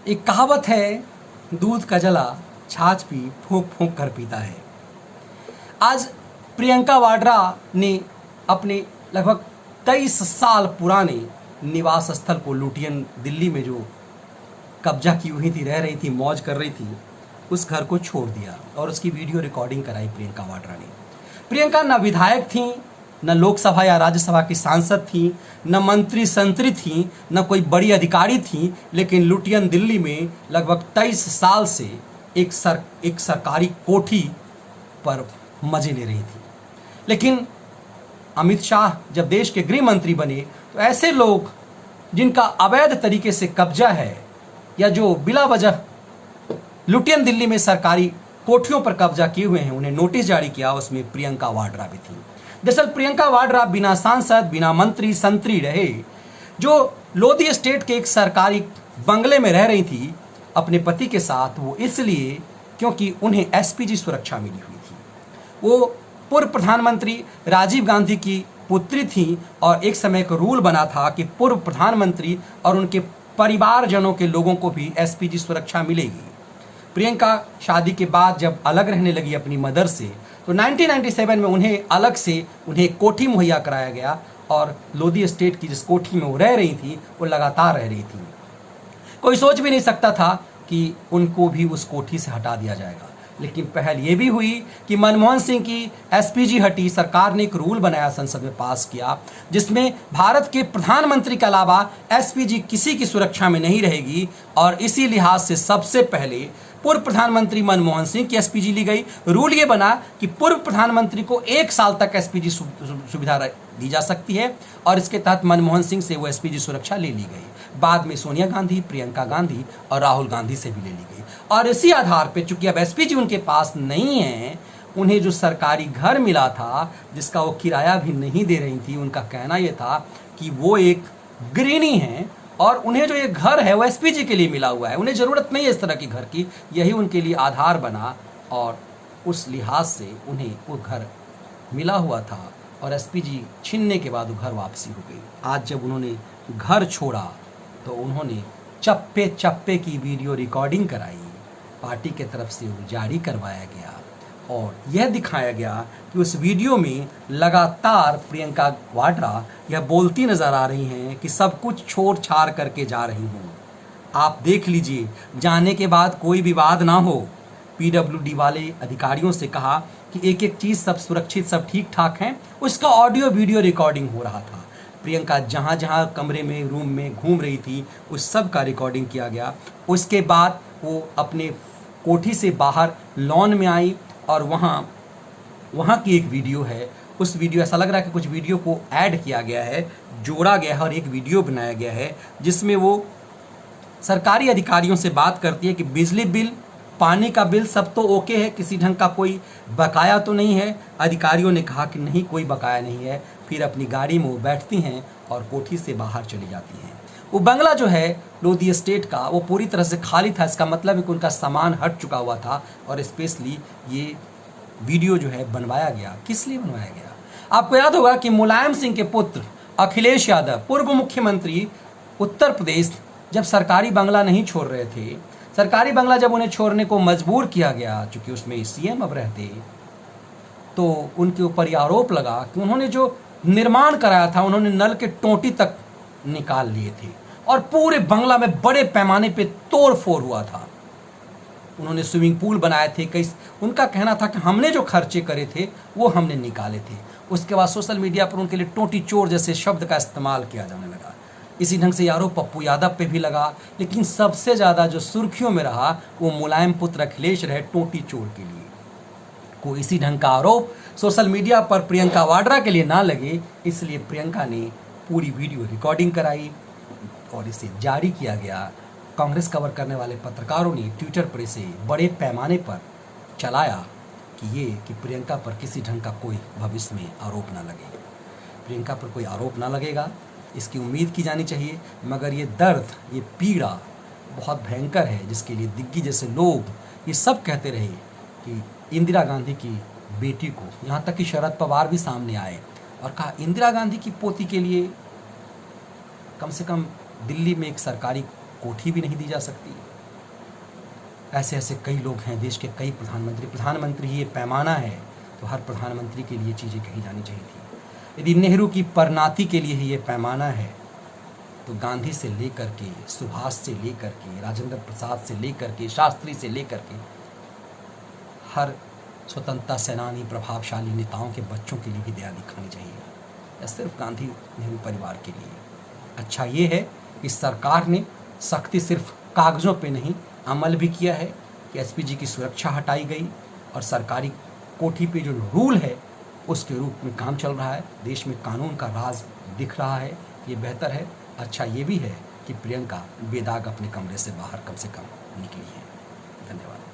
एक कहावत है, दूध का जला छाछ भी फूंक फूंक कर पीता है। आज प्रियंका वाड्रा ने अपने लगभग 23 साल पुराने निवास स्थल को लुटियन दिल्ली में जो कब्जा की हुई थी, रह रही थी, मौज कर रही थी, उस घर को छोड़ दिया और उसकी वीडियो रिकॉर्डिंग कराई प्रियंका वाड्रा ने। प्रियंका न विधायक थी, न लोकसभा या राज्यसभा की सांसद थी, न मंत्री संतरी थी, न कोई बड़ी अधिकारी थी, लेकिन लुटियन दिल्ली में लगभग 23 साल से एक सरकारी कोठी पर मजे ले रही थी। लेकिन अमित शाह जब देश के गृह मंत्री बने तो ऐसे लोग जिनका अवैध तरीके से कब्जा है या जो बिला वजह लुटियन दिल्ली में सरकारी कोठियों पर कब्जा किए हुए हैं, उन्हें नोटिस जारी किया। उसमें प्रियंका वाड्रा भी थी। दरअसल प्रियंका वाड्रा बिना सांसद, बिना मंत्री संतरी रहे जो लोधी एस्टेट के एक सरकारी बंगले में रह रही थी अपने पति के साथ, वो इसलिए क्योंकि उन्हें एसपीजी सुरक्षा मिली हुई थी। वो पूर्व प्रधानमंत्री राजीव गांधी की पुत्री थी और एक समय का रूल बना था कि पूर्व प्रधानमंत्री और उनके परिवारजनों के लोगों को भी एसपीजी सुरक्षा मिलेगी। प्रियंका शादी के बाद जब अलग रहने लगी अपनी मदर से, तो 1997 में उन्हें कोठी मुहैया कराया गया और लोधी एस्टेट की जिस कोठी में वो रह रही थी वो लगातार रह रही थी। कोई सोच भी नहीं सकता था कि उनको भी उस कोठी से हटा दिया जाएगा। लेकिन पहल ये भी हुई कि मनमोहन सिंह की एसपीजी हटी। सरकार ने एक रूल बनाया, संसद में पास किया, जिसमें भारत के प्रधानमंत्री के अलावा एसपीजी किसी की सुरक्षा में नहीं रहेगी। और इसी लिहाज से सबसे पहले पूर्व प्रधानमंत्री मनमोहन सिंह की एसपीजी ली गई। रूल ये बना कि पूर्व प्रधानमंत्री को 1 साल तक एसपीजी सुविधा दी जा सकती है और इसके तहत मनमोहन सिंह से वो एसपीजी सुरक्षा ले ली गई। बाद में सोनिया गांधी, प्रियंका गांधी और राहुल गांधी से भी ले ली गई। और इसी आधार पर चूंकि अब एसपीजी उनके पास नहीं है, उन्हें जो सरकारी घर मिला था जिसका वो किराया भी नहीं दे रही थी, उनका कहना यह था कि वो एक गृहिणी है और उन्हें जो ये घर है वो एसपीजी के लिए मिला हुआ है, उन्हें ज़रूरत नहीं है इस तरह की घर की। यही उनके लिए आधार बना और उस लिहाज से उन्हें वो घर मिला हुआ था और एसपीजी छीनने के बाद वो घर वापसी हो गई। आज जब उन्होंने घर छोड़ा तो उन्होंने चप्पे चप्पे की वीडियो रिकॉर्डिंग कराई, पार्टी के तरफ से वो जारी करवाया गया और यह दिखाया गया कि उस वीडियो में लगातार प्रियंका वाड्रा यह बोलती नजर आ रही हैं कि सब कुछ छोड़ छाड़ करके जा रही हूँ। आप देख लीजिए, जाने के बाद कोई विवाद ना हो। पीडब्ल्यूडी वाले अधिकारियों से कहा कि एक एक चीज़ सब सुरक्षित, सब ठीक ठाक हैं। उसका ऑडियो वीडियो रिकॉर्डिंग हो रहा था। प्रियंका जहाँ जहाँ कमरे में, रूम में घूम रही थी, उस सब का रिकॉर्डिंग किया गया। उसके बाद वो अपने कोठी से बाहर लॉन में आई और वहाँ की एक वीडियो है। उस वीडियो, ऐसा लग रहा है कि कुछ वीडियो को ऐड किया गया है, जोड़ा गया है और एक वीडियो बनाया गया है जिसमें वो सरकारी अधिकारियों से बात करती है कि बिजली बिल, पानी का बिल सब तो ओके है, किसी ढंग का कोई बकाया तो नहीं है। अधिकारियों ने कहा कि नहीं, कोई बकाया नहीं है। फिर अपनी गाड़ी में वो बैठती हैं और कोठी से बाहर चली जाती हैं। वो बंगला जो है लोधी एस्टेट का, वो पूरी तरह से खाली था। इसका मतलब है कि उनका सामान हट चुका हुआ था और स्पेशली ये वीडियो जो है बनवाया गया। किस लिए बनवाया गया? आपको याद होगा कि मुलायम सिंह के पुत्र अखिलेश यादव, पूर्व मुख्यमंत्री उत्तर प्रदेश, जब सरकारी बंगला नहीं छोड़ रहे थे, सरकारी बंगला जब उन्हें छोड़ने को मजबूर किया गया, चूंकि उसमें सीएम अब रहते, तो उनके ऊपर यह आरोप लगा कि उन्होंने जो निर्माण कराया था, उन्होंने नल के टोंटी तक निकाल लिए थे और पूरे बंगला में बड़े पैमाने पे तोड़ फोड़ हुआ था। उन्होंने स्विमिंग पूल बनाए थे। कई उनका कहना था कि हमने जो खर्चे करे थे वो हमने निकाले थे। उसके बाद सोशल मीडिया पर उनके लिए टोटी चोर जैसे शब्द का इस्तेमाल किया जाने लगा। इसी ढंग से आरोप पप्पू यादव पे भी लगा, लेकिन सबसे ज़्यादा जो सुर्खियों में रहा वो मुलायम पुत्र अखिलेश रहे, टोटी चोर के लिए। को इसी ढंग का आरोप सोशल मीडिया पर प्रियंका वाड्रा के लिए ना लगे, इसलिए प्रियंका ने पूरी वीडियो रिकॉर्डिंग कराई और इसे जारी किया गया। कांग्रेस कवर करने वाले पत्रकारों ने ट्विटर पर इसे बड़े पैमाने पर चलाया कि प्रियंका पर किसी ढंग का कोई भविष्य में आरोप ना लगे। प्रियंका पर कोई आरोप ना लगेगा, इसकी उम्मीद की जानी चाहिए। मगर ये दर्द, ये पीड़ा बहुत भयंकर है, जिसके लिए दिग्गी जैसे लोग ये सब कहते रहे कि इंदिरा गांधी की बेटी को, यहाँ तक कि शरद पवार भी सामने आए और कहा इंदिरा गांधी की पोती के लिए कम से कम दिल्ली में एक सरकारी कोठी भी नहीं दी जा सकती। ऐसे ऐसे कई लोग हैं, देश के कई प्रधानमंत्री ही ये पैमाना है तो हर प्रधानमंत्री के लिए चीज़ें कही जानी चाहिए थी। यदि नेहरू की परनाती के लिए ही ये पैमाना है तो गांधी से लेकर के, सुभाष से लेकर के, राजेंद्र प्रसाद से लेकर के, शास्त्री से लेकर के हर स्वतंत्रता सेनानी, प्रभावशाली नेताओं के बच्चों के लिए भी दया दिखानी चाहिए, या सिर्फ गांधी नेहरू परिवार के लिए। अच्छा ये है कि सरकार ने सख्ती सिर्फ कागज़ों पे नहीं, अमल भी किया है कि एसपीजी की सुरक्षा हटाई गई और सरकारी कोठी पे जो रूल है उसके रूप में काम चल रहा है। देश में कानून का राज दिख रहा है, ये बेहतर है। अच्छा ये भी है कि प्रियंका बेदाग अपने कमरे से बाहर कम से कम निकली है। धन्यवाद।